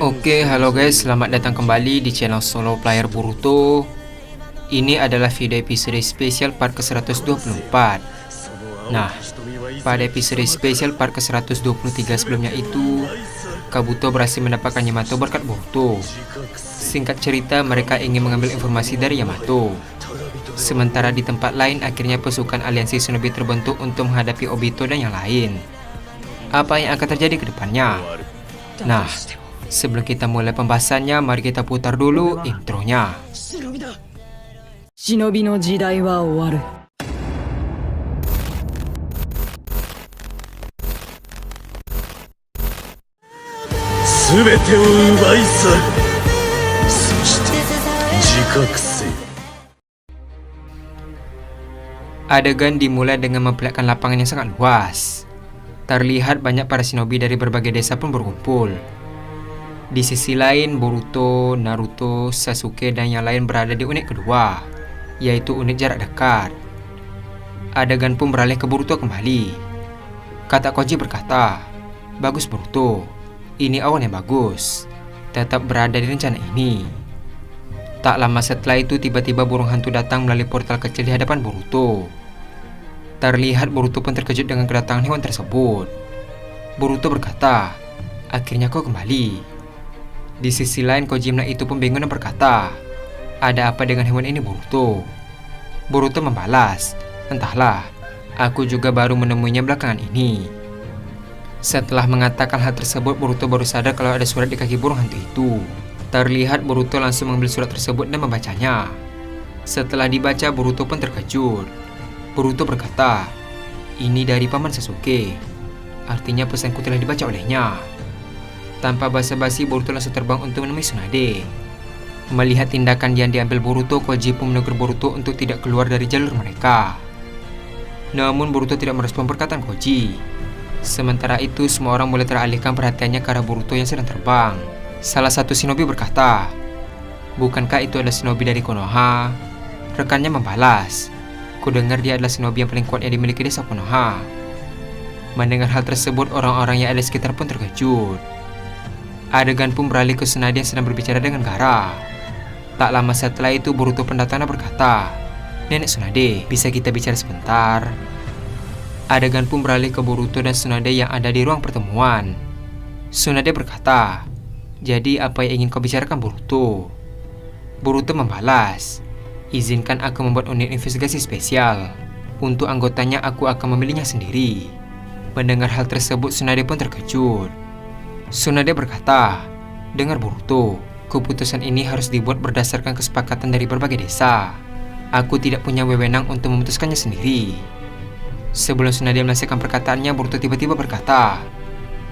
Oke, halo guys, selamat datang kembali di channel Solo Player Boruto. Ini adalah video episode spesial part ke-124. Nah, pada episode spesial part ke-123 sebelumnya itu, Kabuto berhasil mendapatkan Yamato berkat Boruto. Singkat cerita, mereka ingin mengambil informasi dari Yamato. Sementara di tempat lain, akhirnya pasukan aliansi Shinobi terbentuk untuk menghadapi Obito dan yang lain. Apa yang akan terjadi ke depannya? Nah, sebelum kita mulai pembahasannya, mari kita putar dulu intronya. 忍びの時代は終わる。全てを奪い去る。そして自覚せよ。 Adegan dimulai dengan memperlihatkan lapangan yang sangat luas. Terlihat banyak para shinobi dari berbagai desa pun berkumpul. Di sisi lain, Boruto, Naruto, Sasuke, dan yang lain berada di unit kedua, yaitu unit jarak dekat. Adegan pun beralih ke Boruto kembali. Kata Koji berkata, "Bagus Boruto, ini awal yang bagus. Tetap berada di rencana ini." Tak lama setelah itu, tiba-tiba burung hantu datang melalui portal kecil di hadapan Boruto. Terlihat Boruto pun terkejut dengan kedatangan hewan tersebut. Boruto berkata, "Akhirnya kau kembali." Di sisi lain, Kojima itu pun bingung dan berkata, "Ada apa dengan hewan ini Boruto?" Boruto membalas, "Entahlah, aku juga baru menemuinya belakangan ini." Setelah mengatakan hal tersebut, Boruto baru sadar kalau ada surat di kaki burung hantu itu. Terlihat Boruto langsung mengambil surat tersebut dan membacanya. Setelah dibaca, Boruto pun terkejut. Boruto berkata, "Ini dari Paman Sasuke. Artinya pesanku telah dibaca olehnya." Tanpa basa-basi, Boruto langsung terbang untuk menemui Tsunade. Melihat tindakan yang diambil Boruto, Koji pun menegur Boruto untuk tidak keluar dari jalur mereka. Namun Boruto tidak merespon perkataan Koji. Sementara itu, semua orang mulai teralihkan perhatiannya ke arah Boruto yang sedang terbang. Salah satu shinobi berkata, "Bukankah itu adalah shinobi dari Konoha?" Rekannya membalas, "Kudengar dia adalah shinobi yang paling kuat yang dimiliki desa Konoha." Mendengar hal tersebut, orang-orang yang ada di sekitar pun terkejut. Adegan pun beralih ke Tsunade yang sedang berbicara dengan Gaara. Tak lama setelah itu, Boruto pun datang dan berkata, "Nenek Tsunade, bisa kita bicara sebentar?" Adegan pun beralih ke Boruto dan Tsunade yang ada di ruang pertemuan. Tsunade berkata, "Jadi apa yang ingin kau bicarakan Boruto?" Boruto membalas, "Izinkan aku membuat unit investigasi spesial. Untuk anggotanya aku akan memilihnya sendiri." Mendengar hal tersebut, Tsunade pun terkejut. Tsunade berkata, "Dengar Boruto, keputusan ini harus dibuat berdasarkan kesepakatan dari berbagai desa. Aku tidak punya wewenang untuk memutuskannya sendiri." Sebelum Tsunade menyelesaikan perkataannya, Boruto tiba-tiba berkata,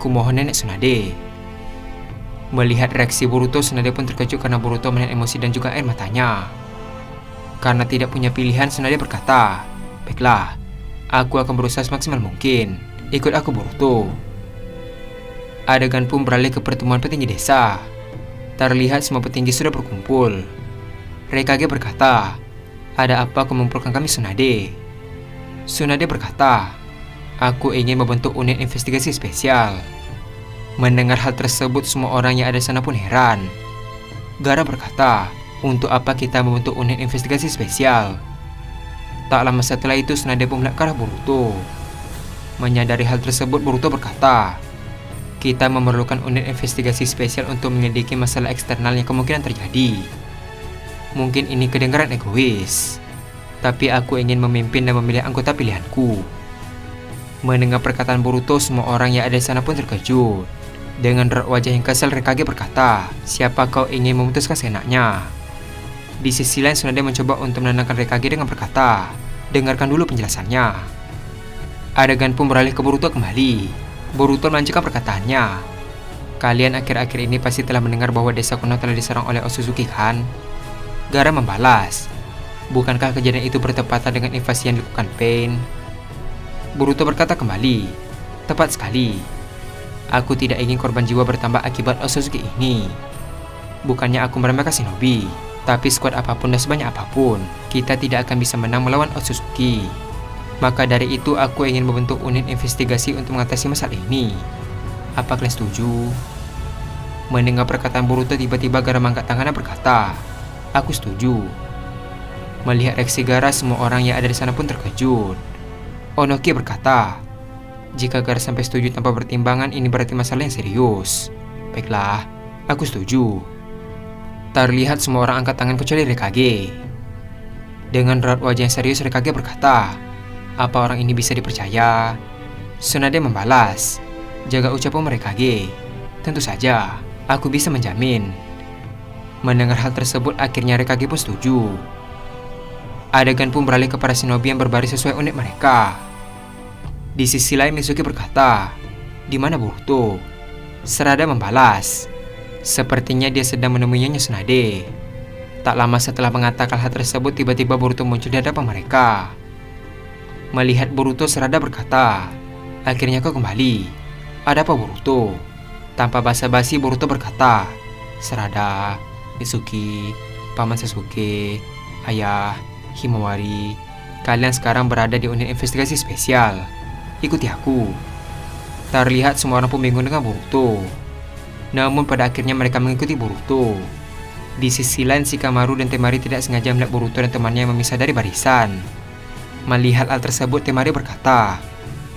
"Kumohon Nenek Tsunade." Melihat reaksi Boruto, Tsunade pun terkejut karena Boruto menahan emosi dan juga air matanya. Karena tidak punya pilihan, Tsunade berkata, "Baiklah, aku akan berusaha semaksimal mungkin. Ikut aku Boruto." Adegan pun beralih ke pertemuan petinggi desa. Terlihat semua petinggi sudah berkumpul. Raikage berkata, "Ada apa kau mengumpulkan kami Tsunade?" Tsunade berkata, "Aku ingin membentuk unit investigasi spesial." Mendengar hal tersebut, semua orang yang ada di sana pun heran. Gaara berkata, "Untuk apa kita membentuk unit investigasi spesial?" Tak lama setelah itu, Tsunade pun melihat ke arah Boruto. Menyadari hal tersebut, Boruto berkata, "Kita memerlukan unit investigasi spesial untuk menyelidiki masalah eksternal yang kemungkinan terjadi. Mungkin ini kedengaran egois, tapi aku ingin memimpin dan memilih anggota pilihanku." Mendengar perkataan Boruto, semua orang yang ada di sana pun terkejut. Dengan raut wajah yang kesal, Raikage berkata, "Siapa kau ingin memutuskan seenaknya?" Di sisi lain, Tsunade mencoba untuk menenangkan Raikage dengan berkata, "Dengarkan dulu penjelasannya." Adegan pun beralih ke Boruto kembali. Boruto melanjutkan perkataannya, "Kalian akhir-akhir ini pasti telah mendengar bahwa desa Konoha telah diserang oleh Otsutsuki kan?" Gaara membalas, "Bukankah kejadian itu bertepatan dengan invasi yang dilakukan Pain?" Boruto berkata kembali, "Tepat sekali. Aku tidak ingin korban jiwa bertambah akibat Otsutsuki ini. Bukannya aku meremehkan shinobi, tapi skuad apapun dan sebanyak apapun, kita tidak akan bisa menang melawan Otsutsuki. Maka dari itu aku ingin membentuk unit investigasi untuk mengatasi masalah ini. Apa kalian setuju?" Mendengar perkataan Boruto, tiba-tiba Gaara mengangkat tangan dan berkata, "Aku setuju." Melihat reaksi Gaara, semua orang yang ada di sana pun terkejut. Onoki berkata, "Jika Gaara sampai setuju tanpa pertimbangan, ini berarti masalah yang serius." "Baiklah, aku setuju." Terlihat semua orang angkat tangan kecuali Raikage. Dengan raut wajah yang serius, Raikage berkata, "Apa orang ini bisa dipercaya?" Tsunade membalas, "Jaga ucapanmu, Raikage. Tentu saja, aku bisa menjamin." Mendengar hal tersebut, akhirnya Raikage pun setuju. Adegan pun beralih ke para shinobi yang berbaris sesuai unit mereka. Di sisi lain, Mitsuki berkata, "Di mana Boruto?" Sarada membalas, "Sepertinya dia sedang menemuinya Tsunade." Tak lama setelah mengatakan hal tersebut, tiba-tiba Boruto muncul di hadapan mereka. Melihat Boruto, Sarada berkata, "Akhirnya kau kembali. Ada apa, Boruto?" Tanpa basa-basi, Boruto berkata, "Sarada, Mitsuki, Paman Sasuke, Ayah, Himawari, kalian sekarang berada di unit investigasi spesial. Ikuti aku." Terlihat semua orang pun bingung dengan Boruto. Namun pada akhirnya mereka mengikuti Boruto. Di sisi lain, Shikamaru dan Temari tidak sengaja melihat Boruto dan temannya yang memisah dari barisan. Melihat hal tersebut, Temari berkata,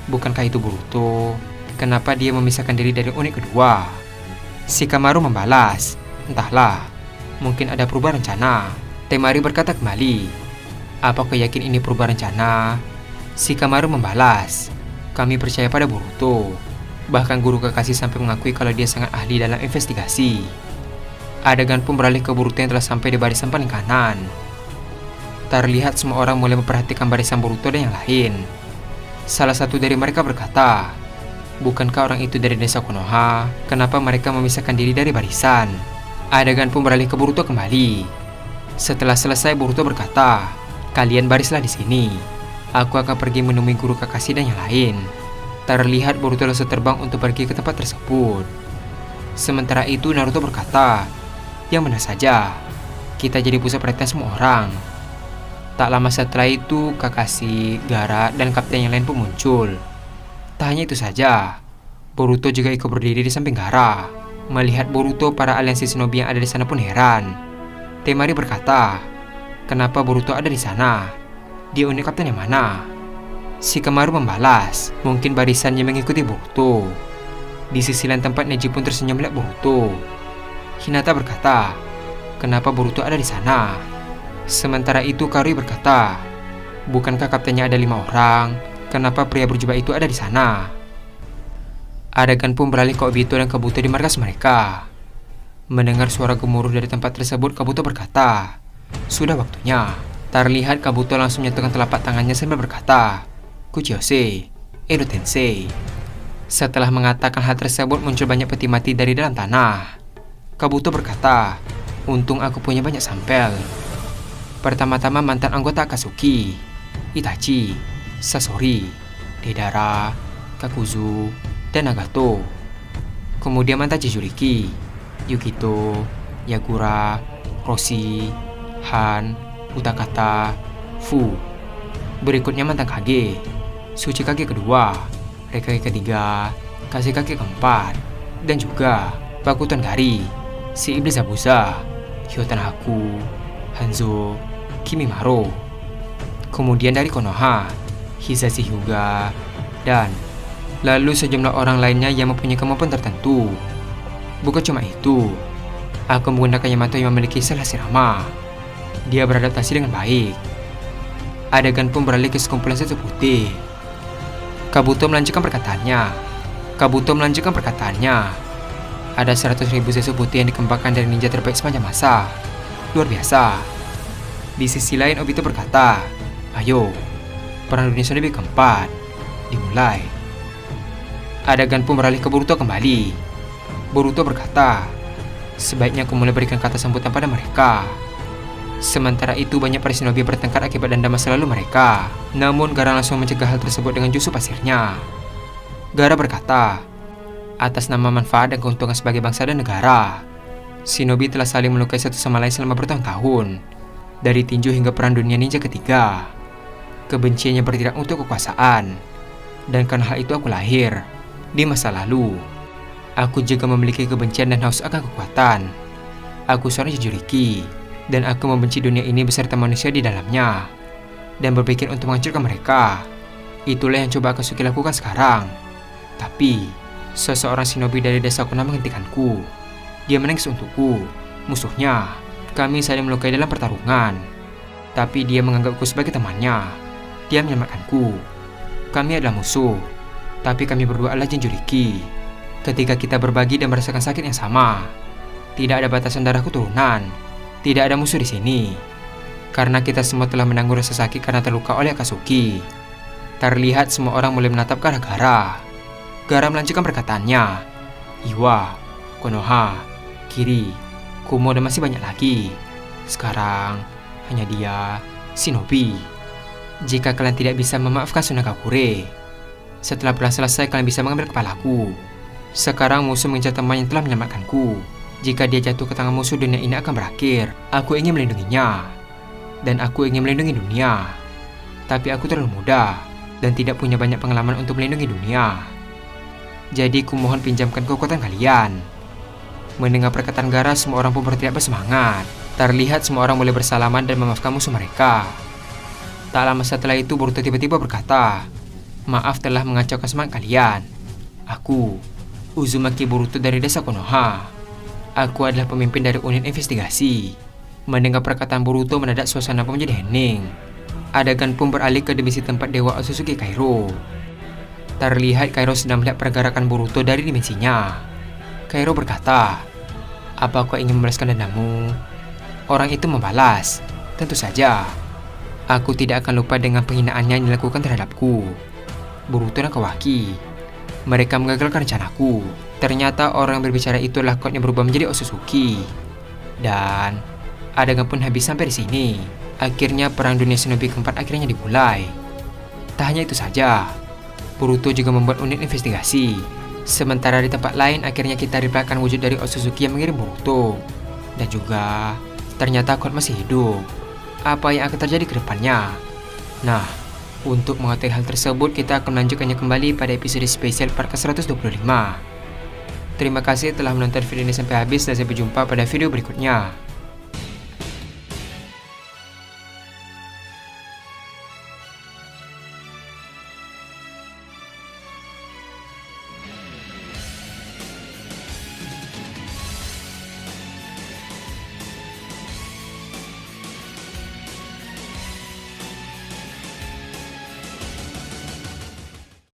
"Bukankah itu Boruto? Kenapa dia memisahkan diri dari unit kedua?" Shikamaru membalas, "Entahlah, mungkin ada perubahan rencana." Temari berkata kembali, "Apa kau yakin ini perubahan rencana?" Shikamaru membalas, "Kami percaya pada Boruto. Bahkan guru Kakashi sampai mengakui kalau dia sangat ahli dalam investigasi." Adegan pun beralih ke Boruto yang telah sampai di barisan paling kanan. Terlihat semua orang mulai memperhatikan barisan Boruto dan yang lain. Salah satu dari mereka berkata, "Bukankah orang itu dari desa Konoha? Kenapa mereka memisahkan diri dari barisan?" Adegan pun beralih ke Boruto kembali. Setelah selesai, Boruto berkata, "Kalian barislah di sini. Aku akan pergi menemui guru Kakashi dan yang lain." Terlihat Boruto langsung terbang untuk pergi ke tempat tersebut. Sementara itu, Naruto berkata, "Yang benar saja, kita jadi pusat perhatian semua orang." Tak lama setelah itu, Kakashi, Gaara, dan kapten yang lain pun muncul. Tak hanya itu saja, Boruto juga ikut berdiri di samping Gaara. Melihat Boruto, para aliansi shinobi yang ada di sana pun heran. Temari berkata, "Kenapa Boruto ada di sana? Dia unit kapten yang mana?" Shikamaru membalas, "Mungkin barisannya mengikuti Boruto." Di sisi lain tempat, Neji pun tersenyum melihat Boruto. Hinata berkata, "Kenapa Boruto ada di sana?" Sementara itu, Karui berkata, "Bukankah kaptennya ada 5 orang? Kenapa pria berjubah itu ada di sana?" Adegan pun beralih ke Obito dan Kabuto di markas mereka. Mendengar suara gemuruh dari tempat tersebut, Kabuto berkata, "Sudah waktunya." Terlihat Kabuto langsung menyentuhkan telapak tangannya sambil berkata, "Kuchiyose, Edo Tensei." Setelah mengatakan hal tersebut, muncul banyak peti mati dari dalam tanah. Kabuto berkata, "Untung aku punya banyak sampel." Pertama-tama mantan anggota Akatsuki, Itachi, Sasori, Deidara, Kakuzu, dan Nagato. Kemudian mantan Jinchuriki, Yukito, Yagura, Roshi, Han, Utakata, Fu. Berikutnya mantan Kage, Tsuchikage kedua, Raikage ketiga, Kashikage keempat, dan juga Bakuton Gari, si Iblis Zabuza, Hyotan Haku, Hanzo, Kimimaro. Kemudian dari Konoha, Hisashi Hyuga, dan lalu sejumlah orang lainnya yang mempunyai kemampuan tertentu. Bukan cuma itu, aku menggunakan Yamato yang memiliki sel Hashirama. Dia beradaptasi dengan baik. Adegan pun beralih ke sekumpulan sesu putih. Kabuto melanjutkan perkataannya. Ada 100.000 sesu putih yang dikembangkan dari ninja terbaik sepanjang masa. Luar biasa. Di sisi lain, Obito berkata, "Ayo, perang dunia shinobi keempat dimulai." Adegan pun beralih ke Boruto kembali. Boruto berkata, "Sebaiknya aku mulai berikan kata sambutan pada mereka." Sementara itu, banyak para shinobi bertengkar akibat dendam masa lalu mereka. Namun Gaara langsung mencegah hal tersebut dengan jutsu pasirnya. Gaara berkata, "Atas nama manfaat dan keuntungan sebagai bangsa dan negara, shinobi telah saling melukai satu sama lain selama bertahun-tahun. Dari tinju hingga perang dunia ninja ketiga, kebenciannya bertindak untuk kekuasaan. Dan karena hal itu aku lahir di masa lalu." Aku juga memiliki kebencian dan haus akan kekuatan. Aku seorang Jinchuriki, dan aku membenci dunia ini beserta manusia di dalamnya, dan berpikir untuk menghancurkan mereka. Itulah yang coba Akatsuki lakukan sekarang. Tapi, seseorang shinobi dari desa Konoha menghentikanku. Dia menangis untukku, musuhnya. Kami saling melukai dalam pertarungan. Tapi dia menganggapku sebagai temannya. Dia menyelamatkanku. Kami adalah musuh, tapi kami berdua adalah Jinchuriki. Ketika kita berbagi dan merasakan sakit yang sama, tidak ada batasan darah keturunan. Tidak ada musuh di sini. Karena kita semua telah menanggung rasa sakit karena terluka oleh Akatsuki. Terlihat semua orang mulai menatap ke arah Gaara. Gaara melanjutkan perkataannya. Iwa, Konoha, Kiri, Kumo, dan masih banyak lagi. Sekarang, hanya dia, shinobi. Jika kalian tidak bisa memaafkan Sunagakure, setelah perang selesai kalian bisa mengambil kepalaku. Sekarang musuh mengejar teman yang telah menyelamatkanku. Jika dia jatuh ke tangan musuh, dunia ini akan berakhir. Aku ingin melindunginya, dan aku ingin melindungi dunia. Tapi aku terlalu muda, dan tidak punya banyak pengalaman untuk melindungi dunia. Jadi kumohon pinjamkan kekuatan kalian. Mendengar perkataan Gaara, semua orang pun berteriak bersemangat. Terlihat semua orang mulai bersalaman dan memaafkan musuh mereka. Tak lama setelah itu Boruto tiba-tiba berkata, "Maaf telah mengacaukan semangat kalian. Aku, Uzumaki Boruto dari desa Konoha. Aku adalah pemimpin dari unit investigasi." Mendengar perkataan Boruto, mendadak suasana pun menjadi hening. Adegan pun beralih ke dimensi tempat Dewa Otsutsuki Kairo. Terlihat Kairo sedang melihat pergerakan Boruto dari dimensinya. Kairo berkata, "Apa kau ingin membalaskan dendamu?" Orang itu membalas, "Tentu saja. Aku tidak akan lupa dengan penghinaannya yang dilakukan terhadapku." Boruto dan Kawaki, mereka mengagalkan rencanaku. Ternyata orang yang berbicara itu adalah Code yang berubah menjadi Otsutsuki. Dan adegan pun habis sampai di sini. Akhirnya perang dunia shinobi keempat akhirnya dimulai. Tak hanya itu saja, Boruto juga membuat unit investigasi. Sementara di tempat lain akhirnya kita dapatkan wujud dari Otsutsuki yang mengirim Boruto. Dan juga ternyata Code masih hidup. Apa yang akan terjadi ke depannya? Nah, untuk mengetahui hal tersebut kita akan melanjutkannya kembali pada episode spesial part ke-125. Terima kasih telah menonton video ini sampai habis dan sampai jumpa pada video berikutnya.